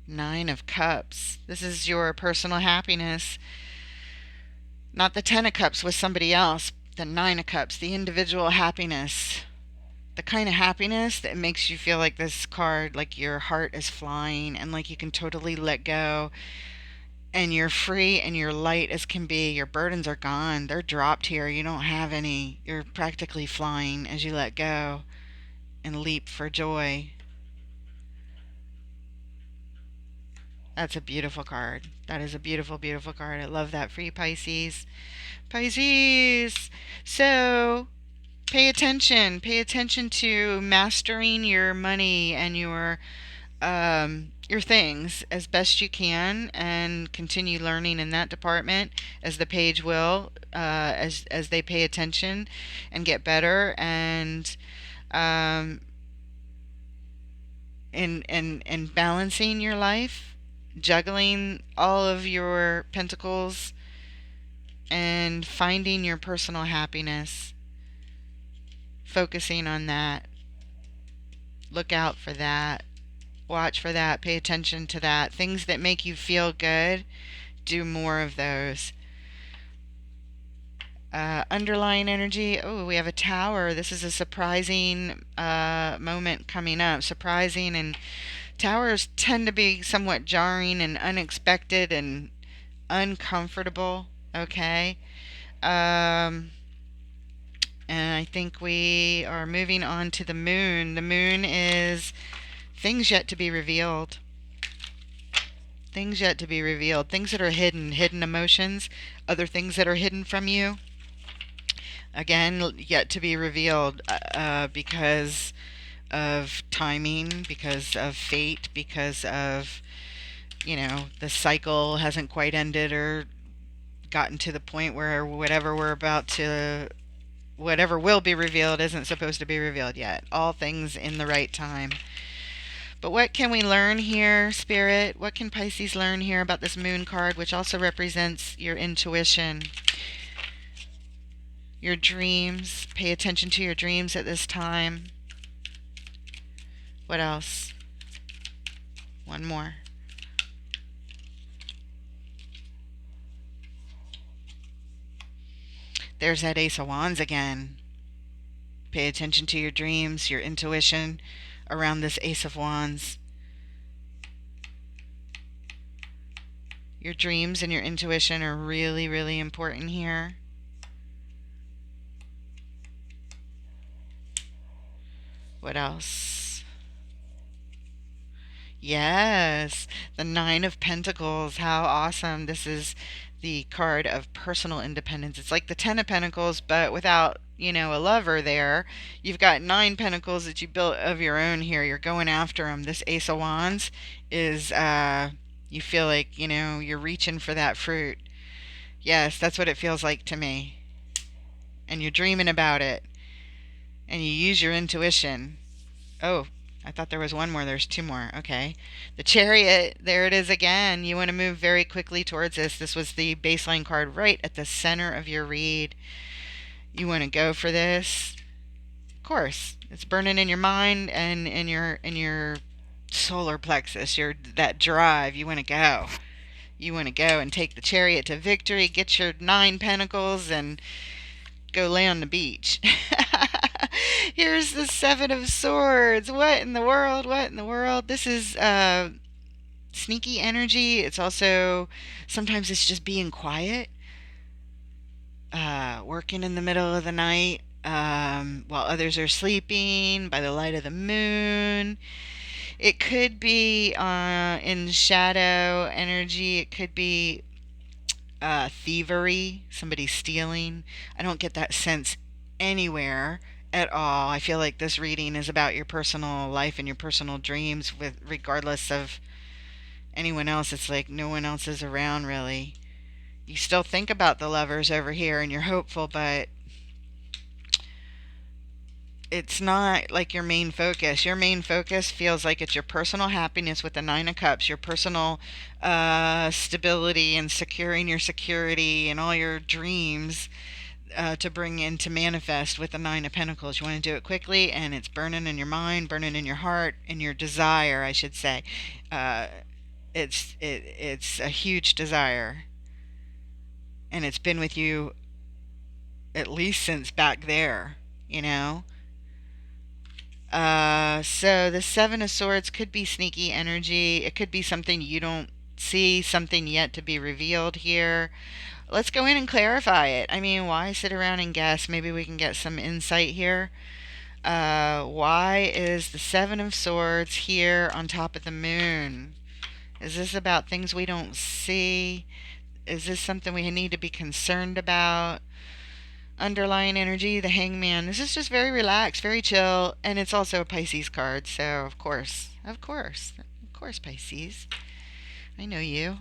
9 of Cups. This is your personal happiness. Not the 10 of Cups with somebody else. The 9 of Cups, the individual happiness. The kind of happiness that makes you feel like this card, like your heart is flying and like you can totally let go. And you're free and you're light as can be. Your burdens are gone. They're dropped here. You don't have any. You're practically flying as you let go and leap for joy. That's a beautiful card. That is a beautiful, beautiful card. I love that for you, Pisces. Pisces! So, pay attention. Pay attention to mastering your money and your things as best you can, and continue learning in that department, as the page will, as they pay attention and get better, and in balancing your life, juggling all of your pentacles, and finding your personal happiness, focusing on that. Look out for that. Watch for that. Pay attention to that. Things that make you feel good, do more of those. Underlying energy. Oh, we have a Tower. This is a surprising moment coming up. Surprising, and Towers tend to be somewhat jarring and unexpected and uncomfortable. Okay. And I think we are moving on to the Moon. The Moon is things yet to be revealed. Things yet to be revealed. Things that are hidden. Hidden emotions. Other things that are hidden from you. Again, yet to be revealed because of timing, because of fate, because of, the cycle hasn't quite ended or gotten to the point where whatever will be revealed isn't supposed to be revealed yet. All things in the right time. But what can we learn here, Spirit? What can Pisces learn here about this moon card, which also represents your intuition, your dreams? Pay attention to your dreams at this time. What else? One more. There's that Ace of Wands again. Pay attention to your dreams, your intuition around this Ace of Wands. Your dreams and your intuition are really, really important here. What else? Yes, the Nine of Pentacles. How awesome. This is the card of personal independence. It's like the Ten of Pentacles, but without, a lover there. You've got 9 pentacles that you built of your own here. You're going after them. This Ace of Wands is, you feel like, you're reaching for that fruit. Yes, that's what it feels like to me. And you're dreaming about it. And you use your intuition. Oh, I thought there was one more. There's 2 more. Okay. The Chariot. There it is again. You want to move very quickly towards this. This was the baseline card right at the center of your read. You want to go for this. Of course. It's burning in your mind and in your solar plexus. That drive. You want to go. You want to go and take the Chariot to victory. Get your 9 pentacles and go lay on the beach. Here's the 7 of Swords. What in the world? What in the world? This is sneaky energy. It's also, sometimes it's just being quiet. Working in the middle of the night while others are sleeping by the light of the moon. It could be in shadow energy. It could be thievery, somebody stealing. I don't get that sense anywhere at all. I feel like this reading is about your personal life and your personal dreams, with regardless of anyone else. It's like no one else is around, really. You still think about the lovers over here and you're hopeful, but it's not like your main focus. Your main focus feels like it's your personal happiness with the 9 of Cups, your personal stability and securing your security and all your dreams to bring in, to manifest with the 9 of Pentacles. You want to do it quickly, and it's burning in your mind, burning in your heart, and your desire, I should say. It's a huge desire, and it's been with you at least since back there, So the 7 of Swords could be sneaky energy. It could be something you don't see, something yet to be revealed here. Let's go in and clarify it. I mean, why sit around and guess? Maybe we can get some insight here. Why is the 7 of Swords here on top of the moon? Is this about things we don't see? Is this something we need to be concerned about? Underlying energy, the Hangman. This is just very relaxed, very chill, and it's also a Pisces card, so of course, Pisces. I know you.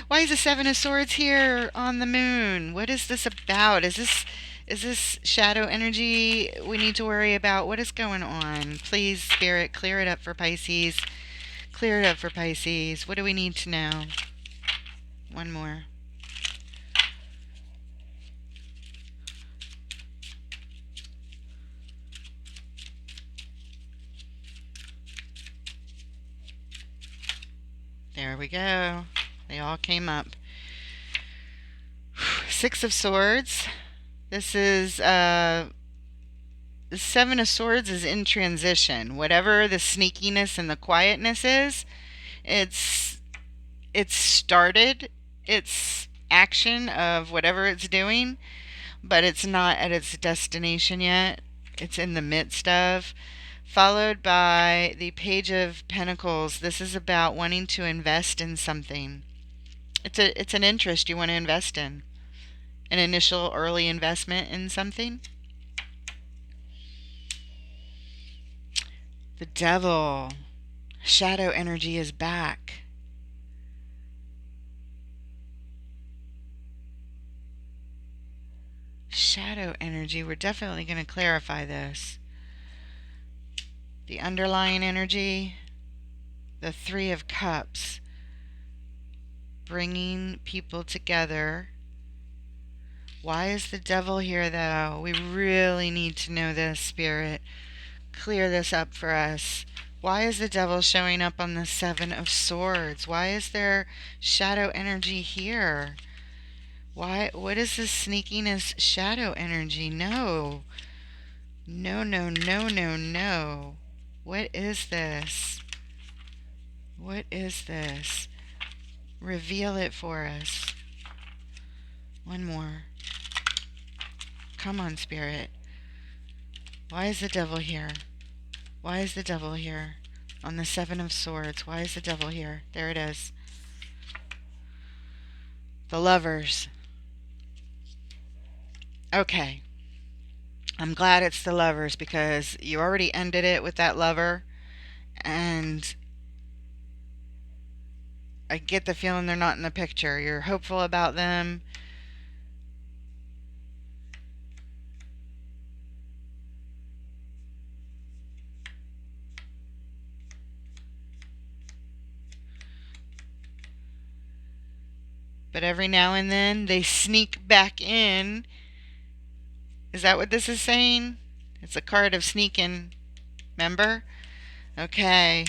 Why is the 7 of Swords here on the moon? What is this about? Is this shadow energy we need to worry about? What is going on? Please, Spirit, clear it up for Pisces. Clear it up for Pisces. What do we need to know? One more. There we go. They all came up. 6 of Swords. This is the 7 of Swords is in transition. Whatever the sneakiness and the quietness is, it's started its action of whatever it's doing, but it's not at its destination yet. It's in the midst of. followed by the Page of Pentacles. This is about wanting to invest in something. It's an interest you want to invest in. An initial early investment in something. The Devil. Shadow energy is back. Shadow energy. We're definitely going to clarify this. The underlying energy. The Three of Cups. Bringing people together. Why is the Devil here, though? We really need to know this, Spirit. Clear this up for us. Why is the Devil showing up on the Seven of Swords? Why is there shadow energy here? Why? What is this sneakiness shadow energy? No. No, no, no, no, no. What is this? What is this? Reveal it for us. One more. Come on, Spirit. Why is the Devil here? Why is the Devil here? On the Seven of Swords. Why is the Devil here? There it is. The Lovers. Okay. I'm glad it's the Lovers because you already ended it with that lover. And I get the feeling they're not in the picture. You're hopeful about them. But every now and then they sneak back in. Is that what this is saying? It's a card of sneaking. Remember? Okay.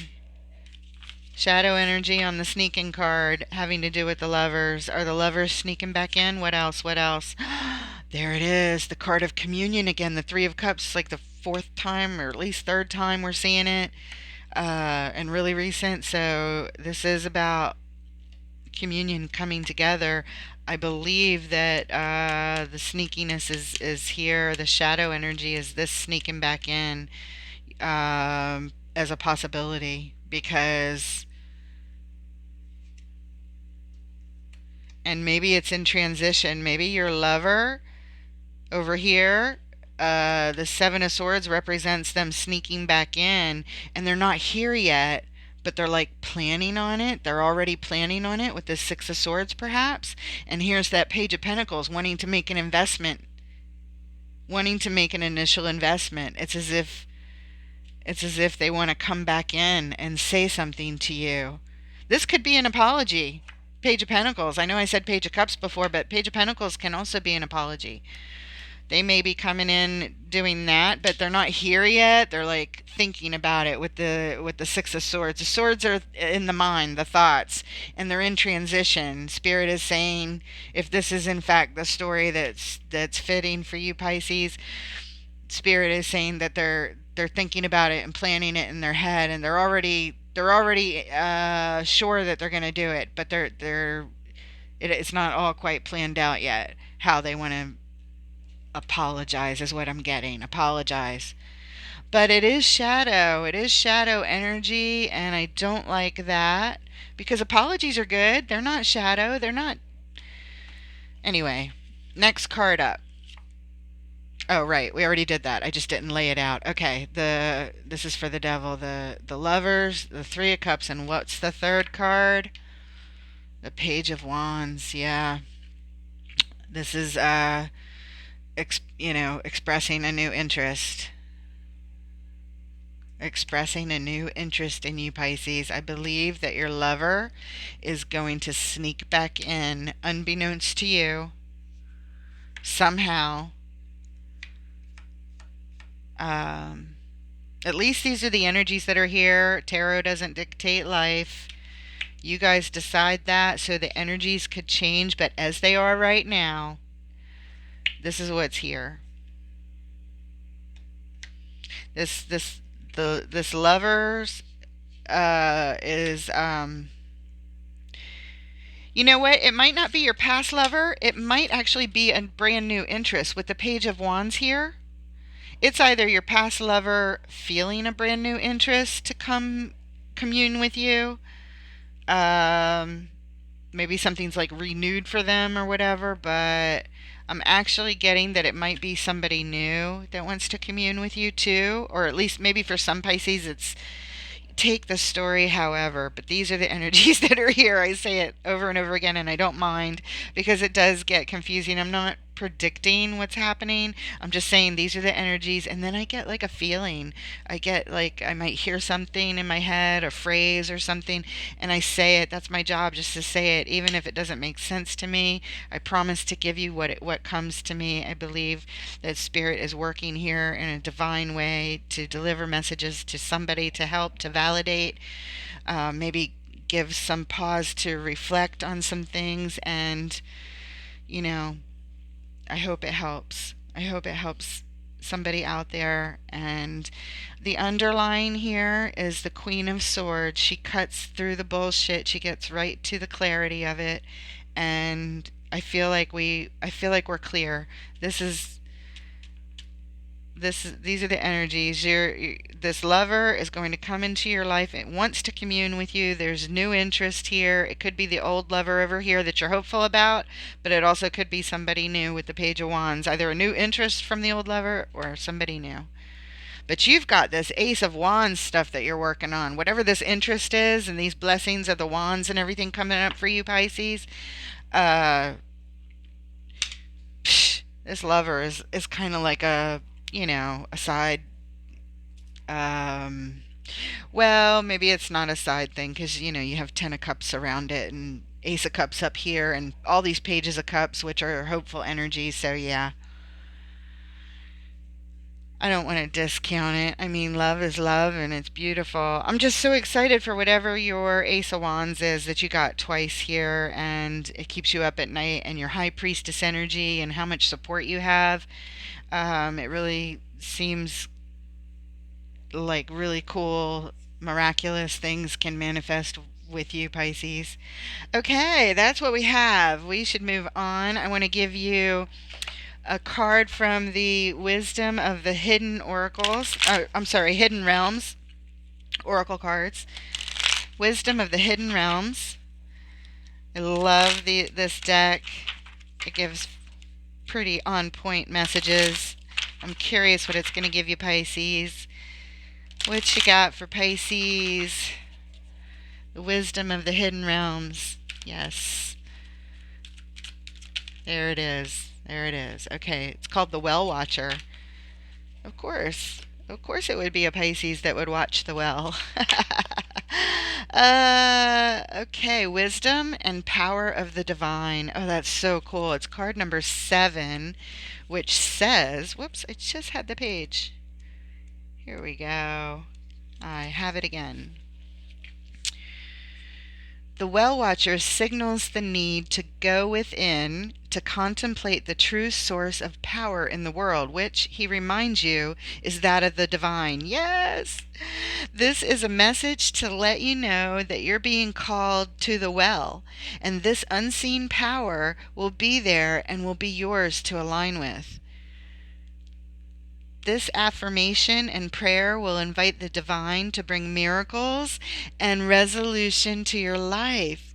Shadow energy on the sneaking card having to do with the Lovers. Are the Lovers sneaking back in? What else? What else? There it is. The card of communion again. The Three of Cups. It's like the fourth time or at least third time we're seeing it. And really recent. So this is about communion coming together. I believe that the sneakiness is here. The shadow energy is this sneaking back in as a possibility because, and maybe it's in transition. Maybe your lover over here, the Seven of Swords represents them sneaking back in, and they're not here yet, but they're like planning on it. They're already planning on it with the Six of Swords, perhaps. And here's that Page of Pentacles wanting to make an investment, wanting to make an initial investment. It's as if they want to come back in and say something to you. This could be an apology. Page of Pentacles. I know I said Page of Cups before, but Page of Pentacles can also be an apology. They may be coming in doing that, but they're not here yet. They're like thinking about it with the Six of Swords. The swords are in the mind, the thoughts, and they're in transition. Spirit is saying, if this is in fact the story that's fitting for you, Pisces, Spirit is saying that they're thinking about it and planning it in their head, and they're already sure that they're going to do it, but it's not all quite planned out yet how they want to apologize is what I'm getting. Apologize. But it is shadow. It is shadow energy, and I don't like that because apologies are good. They're not shadow. They're not. Anyway, next card up. Oh, right. We already did that. I just didn't lay it out. Okay. This is for the Devil. The Lovers, the Three of Cups, and what's the third card? The Page of Wands. Yeah. This is expressing a new interest. Expressing a new interest in you, Pisces. I believe that your lover is going to sneak back in, unbeknownst to you, somehow. At least these are the energies that are here. Tarot doesn't dictate life. You guys decide that, so the energies could change, but as they are right now, this is what's here. This Lovers is you know what? It might not be your past lover. It might actually be a brand new interest with the Page of Wands here. It's either your past lover feeling a brand new interest to come commune with you. Um, Maybe something's like renewed for them or whatever, but I'm actually getting that it might be somebody new that wants to commune with you too, or at least maybe for some Pisces it's take the story however, but these are the energies that are here. I say it over and over again, and I don't mind because it does get confusing. I'm not predicting what's happening. I'm just saying these are the energies, and then I get like a feeling. I get like I might hear something in my head, a phrase or something, and I say it. That's my job, just to say it, even if it doesn't make sense to me. I promise to give you what comes to me. I believe that Spirit is working here in a divine way to deliver messages to somebody, to help, to validate, maybe give some pause to reflect on some things. And, you know, I hope it helps. I hope it helps somebody out there. And the underline here is the Queen of Swords. She cuts through the bullshit. She gets right to the clarity of it. And I feel like we're clear. This is these are the energies. This lover is going to come into your life. It wants to commune with you. There's new interest here. It could be the old lover over here that you're hopeful about, but it also could be somebody new with the Page of Wands, either a new interest from the old lover or somebody new. But you've got this Ace of Wands stuff that you're working on. Whatever this interest is, and these blessings of the wands and everything coming up for you, Pisces. Uh, this lover is kind of like a, a side. Um, well, maybe it's not a side thing because, you have 10 of Cups around it and Ace of Cups up here and all these Pages of Cups, which are hopeful energies. So, yeah, I don't want to discount it. I mean, love is love and it's beautiful. I'm just so excited for whatever your Ace of Wands is that you got twice here, and it keeps you up at night, and your High Priestess energy and how much support you have. It really seems like really cool, miraculous things can manifest with you, Pisces. Okay, that's what we have. We should move on. I want to give you a card from the Wisdom of the Hidden Oracles. I'm sorry, Hidden Realms Oracle cards. Wisdom of the Hidden Realms. I love this deck. It gives pretty on point messages. I'm curious what it's going to give you, Pisces. What you got for Pisces? The Wisdom of the Hidden Realms. Yes. There it is. There it is. Okay, it's called the Well Watcher. Of course. Of course it would be a Pisces that would watch the well. Okay, Wisdom and Power of the Divine. Oh, that's so cool. It's card number 7, which says, whoops, I just had the page. Here we go. I have it again. The Well Watcher signals the need to go within to contemplate the true source of power in the world, which, he reminds you, is that of the divine. Yes! This is a message to let you know that you're being called to the well, and this unseen power will be there and will be yours to align with. This affirmation and prayer will invite the divine to bring miracles and resolution to your life.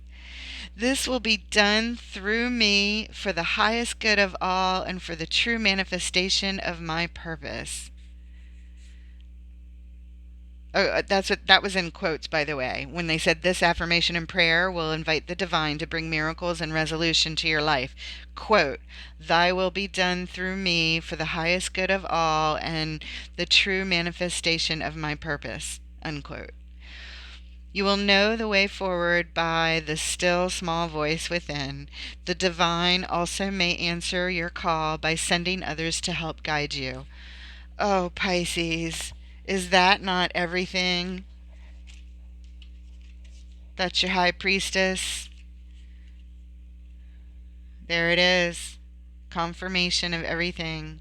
This will be done through me for the highest good of all and for the true manifestation of my purpose. Oh, that was in quotes, by the way, when they said this affirmation and prayer will invite the divine to bring miracles and resolution to your life. Quote, "Thy will be done through me for the highest good of all and the true manifestation of my purpose." Unquote. You will know the way forward by the still small voice within. The divine also may answer your call by sending others to help guide you. Oh, Pisces. Is that not everything? That's your High Priestess. There it is. Confirmation of everything.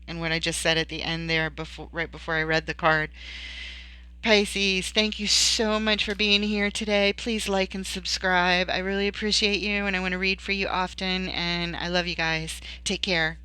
And what I just said at the end there, right before I read the card. Pisces, thank you so much for being here today. Please like and subscribe. I really appreciate you, and I want to read for you often, and I love you guys. Take care.